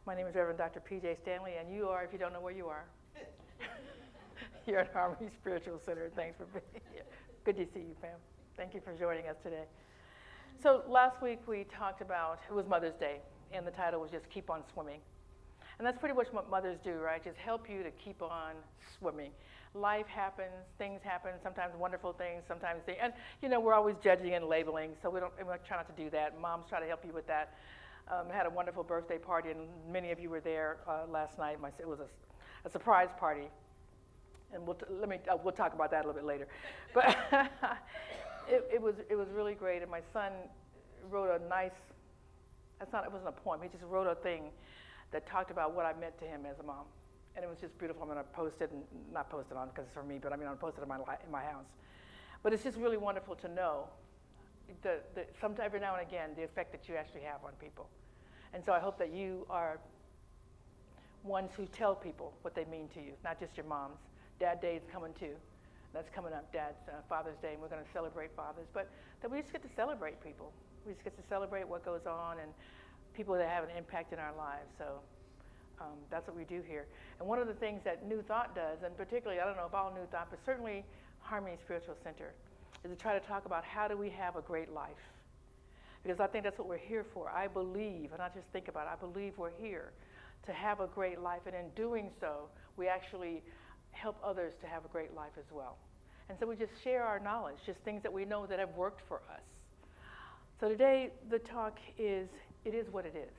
My name is Reverend Dr. Pjae Stanley, and you are, if you don't know where you are, you're at Harmony Spiritual Center. Thanks for being here. Good to see you, Pam. Thank you for joining us today. So last week we talked about, it was Mother's Day, and the title was just Keep on Swimming. And that's pretty much what mothers do, right? Just help you to keep on swimming. Life happens, things happen, sometimes wonderful things, sometimes and we're always judging and labeling, so we're trying not to do that. Moms try to help you with that. I had a wonderful birthday party, and many of you were there last night. It was a surprise party, and we'll talk about that a little bit later. But it was really great, and my son wrote a nice. It wasn't a poem. He just wrote a thing that talked about what I meant to him as a mom, and it was just beautiful. I'm going to post it, and not post it on because it's for me, but I'm going to post it in my house. But it's just really wonderful to know sometimes every now and again the effect that you actually have on people. And so I hope that you are ones who tell people what they mean to you, not just your moms. Dad Day is coming too. That's coming up, Dad's Father's Day, and we're going to celebrate fathers. But that we just get to celebrate people. We just get to celebrate what goes on and people that have an impact in our lives. So that's what we do here. And one of the things that New Thought does, and particularly, I don't know about New Thought, but certainly Harmony Spiritual Center, is to try to talk about how do we have a great life. Because I think that's what we're here for. I believe, and I just think about it, I believe we're here to have a great life. And in doing so, we actually help others to have a great life as well. And so we just share our knowledge, just things that we know that have worked for us. So today, the talk is, it is what it is.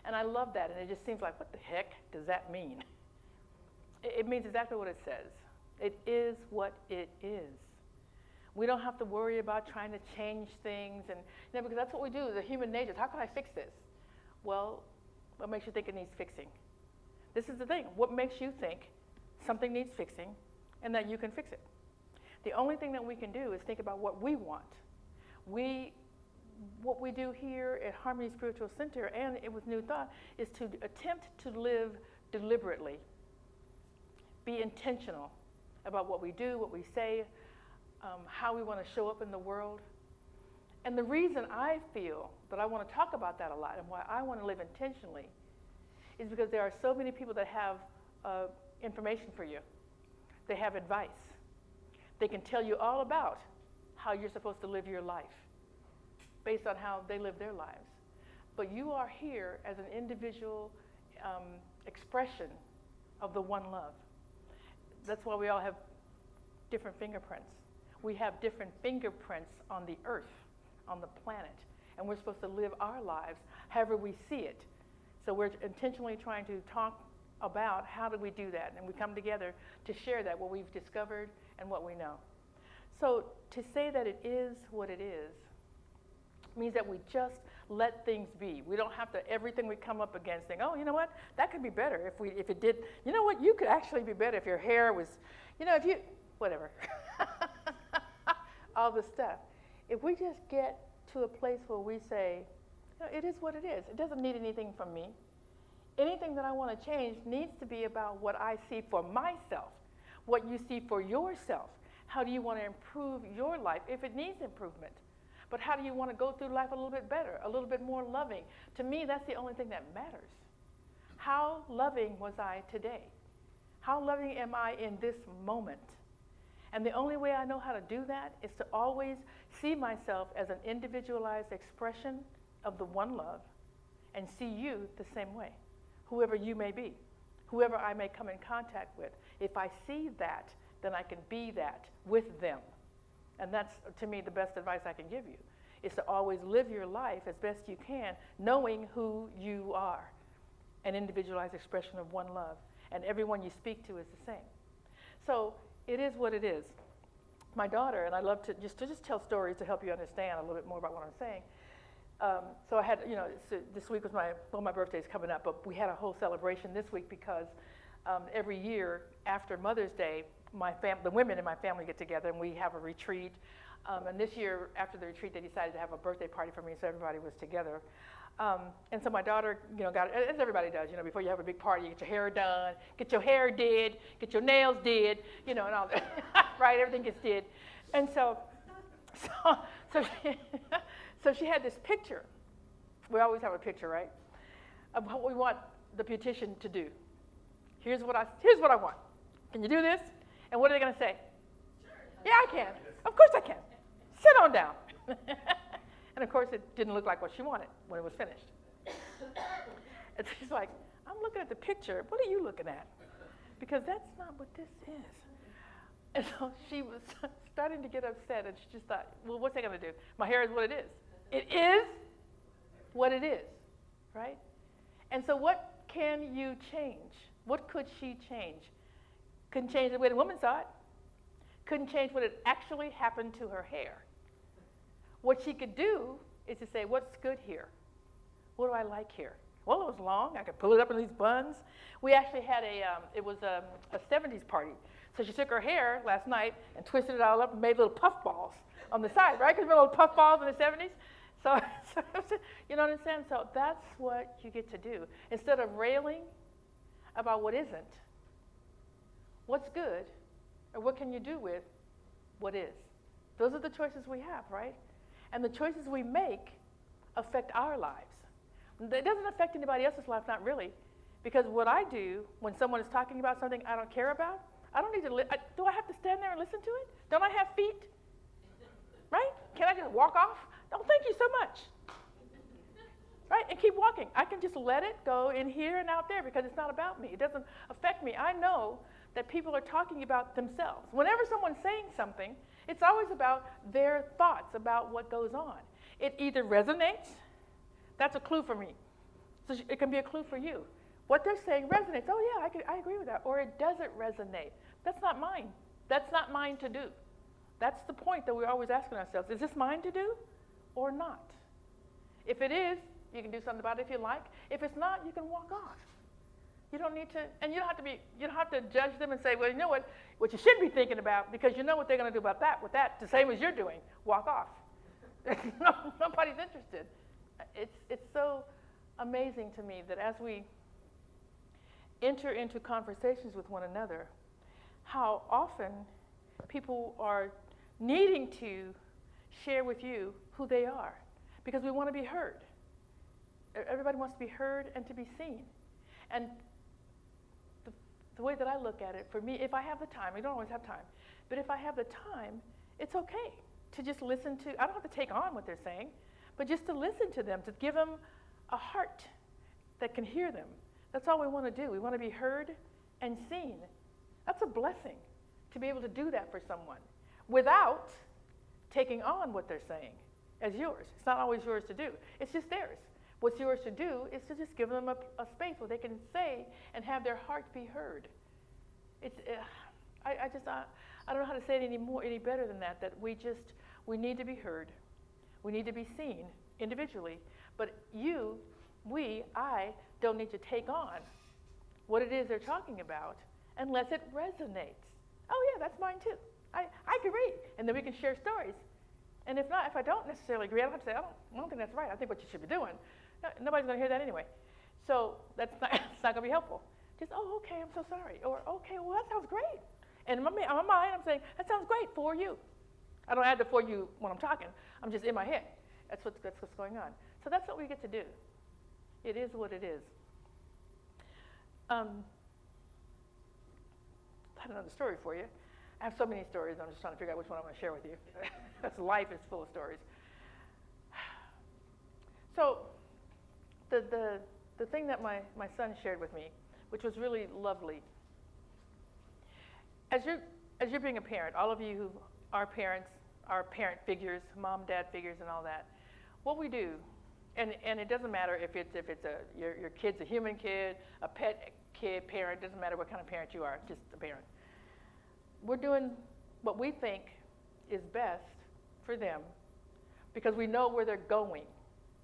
And I love that, and it just seems like, what the heck does that mean? It means exactly what it says. It is what it is. We don't have to worry about trying to change things, and because that's what we do, the human nature. How can I fix this? Well, what makes you think it needs fixing? This is the thing. What makes you think something needs fixing and that you can fix it? The only thing that we can do is think about what we want. What we do here at Harmony Spiritual Center and with New Thought is to attempt to live deliberately, be intentional about what we do, what we say, how we want to show up in the world. And the reason I feel that I want to talk about that a lot and why I want to live intentionally is because there are so many people that have information for you. They have advice. They can tell you all about how you're supposed to live your life based on how they live their lives. But you are here as an individual expression of the one love. That's why we all have different fingerprints. We have different fingerprints on the earth, on the planet, and we're supposed to live our lives however we see it. So we're intentionally trying to talk about how do we do that, and we come together to share that, what we've discovered and what we know. So to say that it is what it is means that we just let things be. We don't have to, everything we come up against, think, oh, you know what, that could be better if it did. You know what, you could actually be better if your hair was, if you, whatever. All this stuff. If we just get to a place where we say, it is what it is. It doesn't need anything from me. Anything that I want to change needs to be about what I see for myself, what you see for yourself. How do you want to improve your life if it needs improvement? But how do you want to go through life a little bit better, a little bit more loving? To me, that's the only thing that matters. How loving was I today? How loving am I in this moment? And the only way I know how to do that is to always see myself as an individualized expression of the one love and see you the same way, whoever you may be, whoever I may come in contact with. If I see that, then I can be that with them. And that's, to me, the best advice I can give you, is to always live your life as best you can, knowing who you are, an individualized expression of one love. And everyone you speak to is the same. So it is what it is. My daughter, and I love to just tell stories to help you understand a little bit more about what I'm saying. So I had, this week was my birthday's coming up, but we had a whole celebration this week because every year after Mother's Day, the women in my family get together and we have a retreat. And this year, after the retreat, they decided to have a birthday party for me, so everybody was together. And so my daughter, got it, as everybody does, before you have a big party, you get your hair done, get your hair did, get your nails did, and all that, right? Everything gets did. And so she had this picture. We always have a picture, right? of what we want the beautician to do. Here's what I want. Can you do this? And what are they going to say? Sure. Yeah, I can. Of course I can. Sit on down. And of course, it didn't look like what she wanted when it was finished. And she's like, I'm looking at the picture. What are you looking at? Because that's not what this is. And so she was starting to get upset, and she just thought, well, what's that going to do? My hair is what it is. It is what it is, right? And so what can you change? What could she change? Couldn't change the way the woman saw it. Couldn't change what had actually happened to her hair. What she could do is to say, what's good here? What do I like here? Well, it was long. I could pull it up in these buns. We actually had it was a 70s party. So she took her hair last night and twisted it all up and made little puff balls on the side, right? Because we had little puff balls in the 70s. So, you know what I'm saying? So that's what you get to do. Instead of railing about what isn't, what's good, or what can you do with what is? Those are the choices we have, right? And the choices we make affect our lives. It doesn't affect anybody else's life, not really. Because what I do when someone is talking about something I don't care about, I don't need to, do I have to stand there and listen to it? Don't I have feet? Right? Can I just walk off? No, thank you so much. Right? And keep walking. I can just let it go in here and out there because it's not about me. It doesn't affect me. I know that people are talking about themselves. Whenever someone's saying something, it's always about their thoughts about what goes on. It either resonates, that's a clue for me. So it can be a clue for you. What they're saying resonates. Oh yeah, I agree with that. Or it doesn't resonate. That's not mine. That's not mine to do. That's the point that we're always asking ourselves. Is this mine to do or not? If it is, you can do something about it if you like. If it's not, you can walk off. You don't need to, and you don't have to judge them and say, well, you know what you should be thinking about, because you know what they're going to do about that with that, the same as you're doing. Walk off. Nobody's interested. It's so amazing to me that as we enter into conversations with one another, how often people are needing to share with you who they are, because we want to be heard. Everybody wants to be heard and to be seen. And the way that I look at it, for me, if I have the time, I don't always have time, but if I have the time, it's okay to just listen to, I don't have to take on what they're saying, but just to listen to them, to give them a heart that can hear them. That's all we want to do. We want to be heard and seen. That's a blessing to be able to do that for someone without taking on what they're saying as yours. It's not always yours to do. It's just theirs. What's yours to do is to just give them a space where they can say and have their heart be heard. It's, I don't know how to say it any better than that, that we need to be heard. We need to be seen individually. But I don't need to take on what it is they're talking about unless it resonates. Oh yeah, that's mine too. I agree. And then we can share stories. And if I don't necessarily agree, I don't have to say, I don't think that's right. I think what you should be doing. Nobody's going to hear that anyway. So it's not going to be helpful. Just, oh, okay, I'm so sorry. Or, okay, well, that sounds great. And in my mind, I'm saying, that sounds great for you. I don't add the for you when I'm talking. I'm just in my head. That's what's going on. So that's what we get to do. It is what it is. I had another story for you. I have so many stories. I'm just trying to figure out which one I'm going to share with you. Because life is full of stories. So the thing that my son shared with me, which was really lovely, as you're being a parent, all of you who are parents, are parent figures, mom, dad figures, and all that, what we do, and it doesn't matter if your kid's a human kid, a pet kid, parent, doesn't matter what kind of parent you are, just a parent. We're doing what we think is best for them because we know where they're going,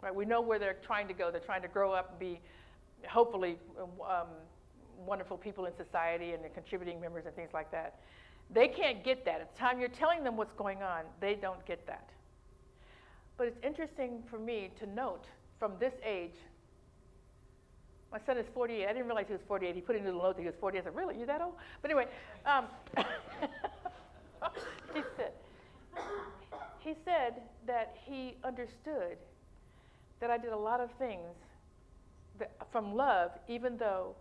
right? We know where they're trying to go. They're trying to grow up and be, hopefully, wonderful people in society and contributing members and things like that. They can't get that. At the time you're telling them what's going on, they don't get that. But it's interesting for me to note from this age, my son is 48. I didn't realize he was 48. He put in a little note that he was 48. I said, really, you that old? But anyway, he said that he understood that I did a lot of things from love, even though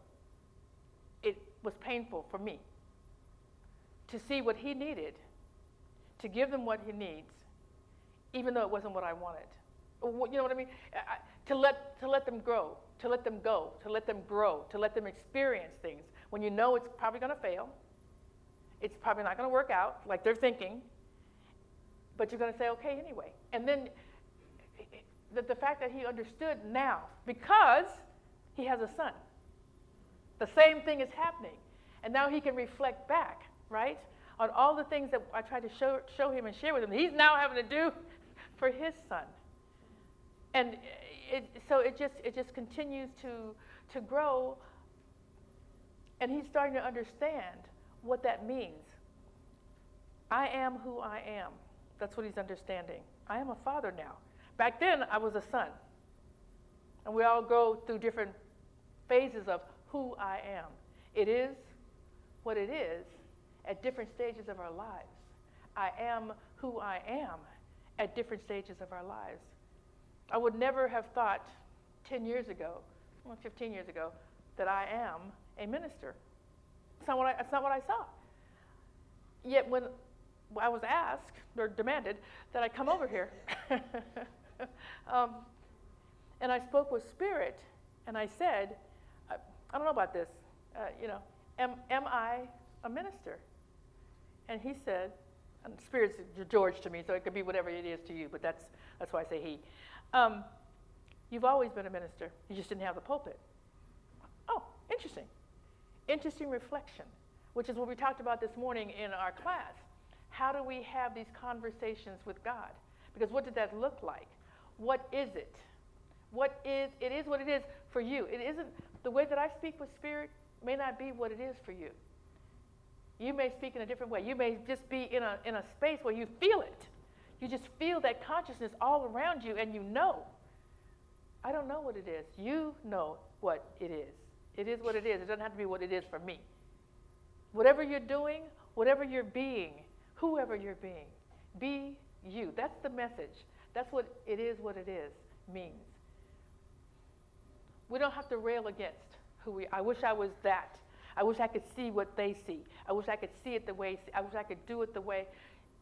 it was painful for me to see what he needed, to give them what he needs, even though it wasn't what I wanted. You know what I mean? To let them grow, to let them go, to let them grow, to let them experience things when you know it's probably going to fail. It's probably not going to work out like they're thinking, but you're going to say, okay, anyway. And then the fact that he understood now, because he has a son, the same thing is happening. And now he can reflect back, right, on all the things that I tried to show him and share with him. He's now having to do for his son. And so it just continues to grow, and he's starting to understand what that means. I am who I am. That's what he's understanding. I am a father now. Back then, I was a son. And we all go through different phases of who I am. It is what it is at different stages of our lives. I am who I am at different stages of our lives. I would never have thought 10 years ago, 15 years ago, that I am a minister. It's not what I saw. Yet when I was asked or demanded that I come over here, and I spoke with Spirit, and I said, I don't know about this, am I a minister? And he said, and Spirit's George to me, so it could be whatever it is to you, but that's why I say he. You've always been a minister. You just didn't have the pulpit. Oh, interesting. Interesting reflection, which is what we talked about this morning in our class. How do we have these conversations with God? Because what did that look like? What is it? It is what it is for you. It isn't, the way that I speak with Spirit may not be what it is for you. You may speak in a different way. You may just be in a space where you feel it. You just feel that consciousness all around you, and you know. I don't know what it is. You know what it is. It is what it is. It doesn't have to be what it is for me. Whatever you're doing, whatever you're being, whoever you're being, be you. That's the message. That's what it is means. We don't have to rail against who we are. I wish I was that. I wish I could see what they see. I wish I could see it the way, I wish I could do it the way.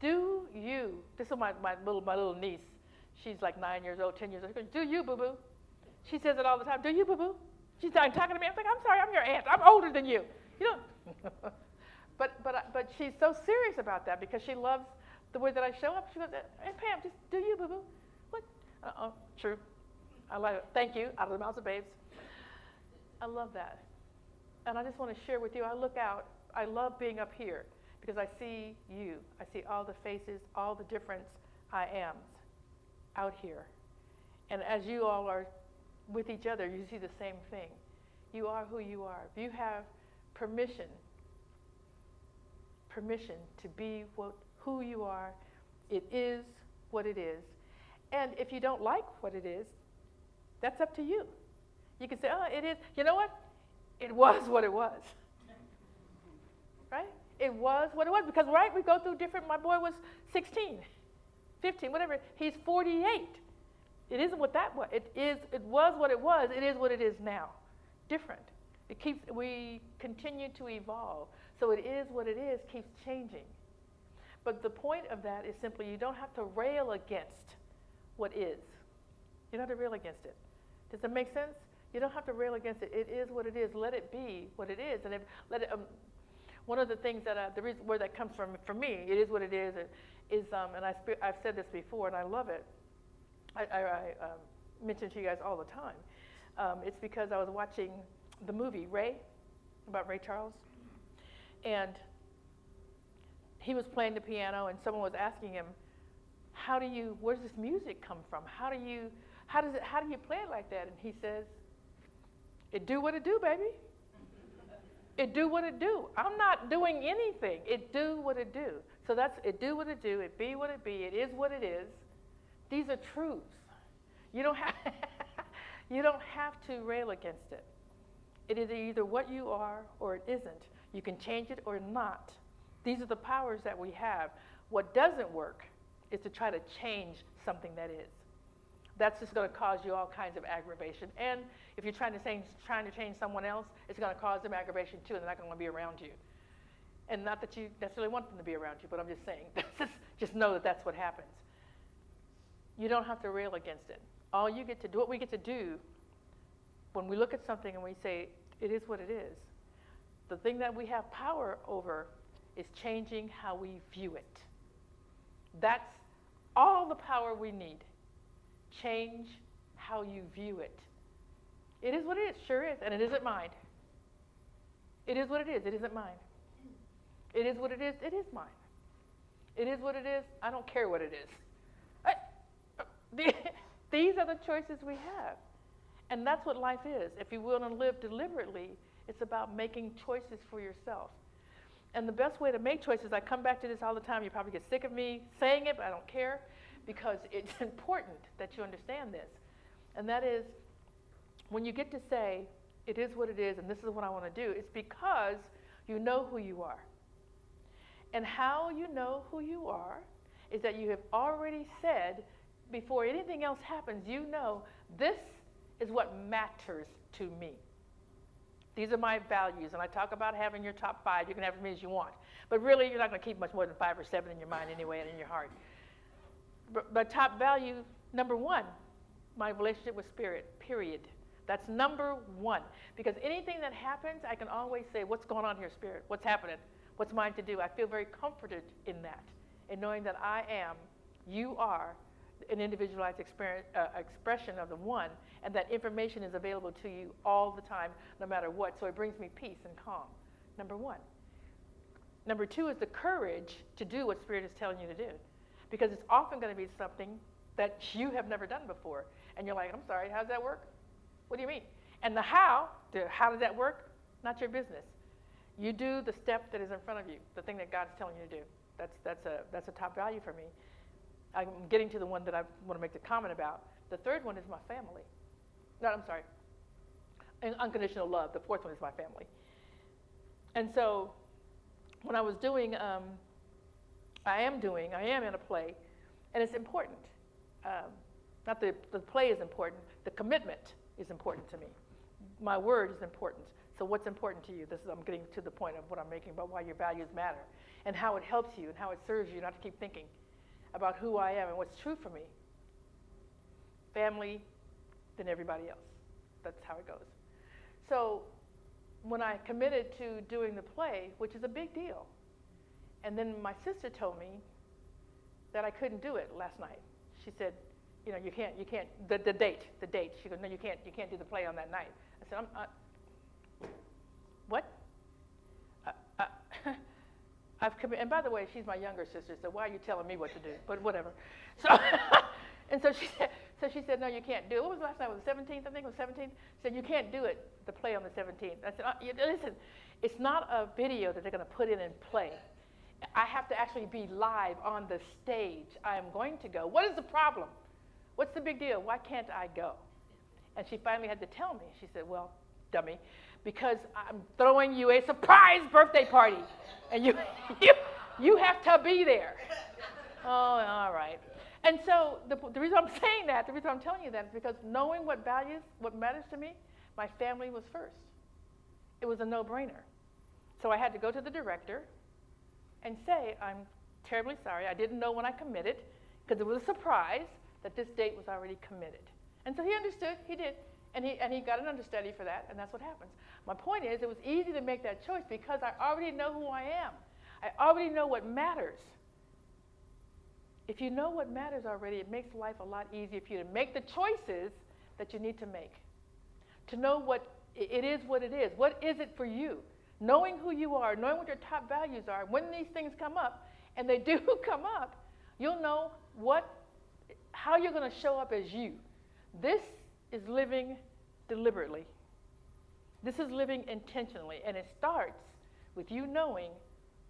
Do you. This is my little niece. She's like 9 years old, 10 years old. She goes, do you, boo-boo? She says it all the time. Do you, boo-boo? She's talking to me. I'm like, I'm sorry, I'm your aunt. I'm older than you. You know. But she's so serious about that because she loves the way that I show up. She goes, hey, Pam, just do you, boo-boo? What? True. I love it. Thank you. Out of the mouths of babes. I love that. And I just want to share with you, I look out. I love being up here because I see you. I see all the faces, all the different I ams out here. And as you all are with each other, you see the same thing. You are who you are. If you have permission to be who you are, it is what it is. And if you don't like what it is, that's up to you. You can say, oh, it is. You know what? It was what it was. Right? It was what it was. Because, right, we go through different, my boy was 16, 15, whatever. He's 48. It isn't what that was. It was what it was. It is what it is now. Different. We continue to evolve. So it is what it is, keeps changing. But the point of that is simply you don't have to rail against what is. You don't have to rail against it. Does that make sense? You don't have to rail against it. It is what it is. Let it be what it is. And one of the things that the reason where that comes from for me, it is what it is. And I've said this before, and I love it. I mention to you guys all the time. It's because I was watching the movie Ray, about Ray Charles, and he was playing the piano, and someone was asking him, where does this music come from? How do you play it like that? And he says, it do what it do, baby. It do what it do. I'm not doing anything. It do what it do. So that's it do what it do. It be what it be. It is what it is. These are truths. You don't have to rail against it. It is either what you are or it isn't. You can change it or not. These are the powers that we have. What doesn't work is to try to change something that is. that's just going to cause you all kinds of aggravation. And if you're trying to change someone else, it's going to cause them aggravation too, and they're not going to be around you. And not that you necessarily want them to be around you, but I'm just saying, just know that that's what happens. You don't have to rail against it. All you get to do, what we get to do when we look at something and we say, it is what it is, the thing that we have power over is changing how we view it. That's all the power we need. Change how you view it. It is what it is, sure is, and it isn't mine. It is what it is, it isn't mine. It is what it is, it is mine. It is what it is, I don't care what it is. These are the choices we have. And that's what life is. If you want to live deliberately, it's about making choices for yourself. And the best way to make choices, I come back to this all the time, you probably get sick of me saying it, but I don't care, because it's important that you understand this. And that is, when you get to say, it is what it is, and this is what I want to do, it's because you know who you are. And how you know who you are is that you have already said, before anything else happens, you know, this is what matters to me. These are my values, and I talk about having your top 5. You can have as many as you want. But really, you're not going to keep much more than 5 or 7 in your mind anyway and in your heart. But top value, number 1, my relationship with Spirit, period. That's number 1. Because anything that happens, I can always say, what's going on here, Spirit? What's happening? What's mine to do? I feel very comforted in that, in knowing that I am, you are, an individualized expression of the one, and that information is available to you all the time, no matter what. So it brings me peace and calm, number 1. Number 2 is the courage to do what Spirit is telling you to do, because it's often going to be something that you have never done before. And you're like, I'm sorry, how does that work? What do you mean? And the how does that work? Not your business. You do the step that is in front of you, the thing that God's telling you to do. That's a top value for me. I'm getting to the one that I want to make the comment about. The third one is my family. No, I'm sorry. Unconditional love. The fourth one is my family. And so when I was doing, I am in a play, and it's important. Not the play is important, the commitment is important to me. My word is important. So what's important to you? I'm getting to the point of what I'm making about why your values matter and how it helps you and how it serves you not to keep thinking about who I am and what's true for me. Family, then everybody else. That's how it goes. So when I committed to doing the play, which is a big deal, and then my sister told me that I couldn't do it last night. She said, you know, you can't, the date. She goes, no, you can't do the play on that night. I said, what? I've committed, and by the way, she's my younger sister, so why are you telling me what to do? But whatever. So, and so she said, no, you can't do it. What was last night? Was it 17th? I think it was 17th. She said, you can't do it, the play on the 17th. I said, listen, it's not a video that they're going to put in and play. I have to actually be live on the stage. I am going to go. What is the problem? What's the big deal? Why can't I go? And she finally had to tell me. She said, well, dummy, because I'm throwing you a surprise birthday party, and you have to be there. Oh, all right. And so the reason I'm saying that, the reason I'm telling you that is because knowing what matters to me, my family was first. It was a no-brainer. So I had to go to the director and say, I'm terribly sorry. I didn't know when I committed, because it was a surprise that this date was already committed. And so he understood, he did, and he got an understudy for that, and that's what happens. My point is, it was easy to make that choice because I already know who I am. I already know what matters. If you know what matters already, it makes life a lot easier for you to make the choices that you need to make. To know what it is. What is it for you? Knowing who you are, knowing what your top values are, when these things come up, and they do come up, you'll know how you're going to show up as you. This is living deliberately. This is living intentionally, and it starts with you knowing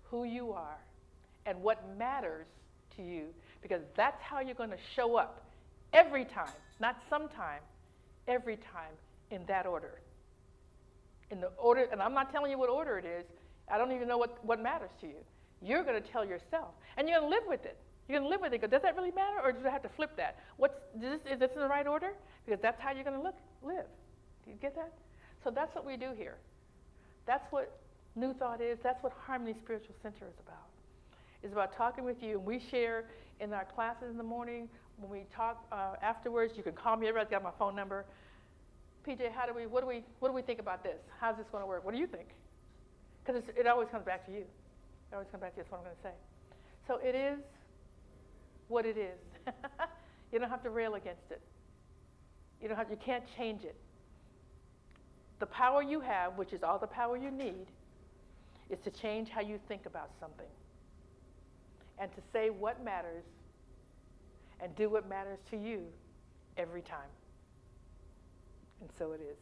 who you are and what matters to you, because that's how you're going to show up every time, not sometime, every time in that order. In the order, and I'm not telling you what order it is. I don't even know what matters to you. You're going to tell yourself, and you're going to live with it. You're going to live with it. Does that really matter, or do I have to flip that? Is this in the right order? Because that's how you're going to live. Do you get that? So that's what we do here. That's what New Thought is. That's what Harmony Spiritual Center is about. It's about talking with you, and we share in our classes in the morning. When we talk afterwards, you can call me. Everybody's got my phone number. PJ, what do we think about this? How's this going to work? What do you think? Because it always comes back to you. It always comes back to you. That's what I'm going to say. So it is what it is. You don't have to rail against it. You can't change it. The power you have, which is all the power you need, is to change how you think about something. And to say what matters and do what matters to you every time. And so it is.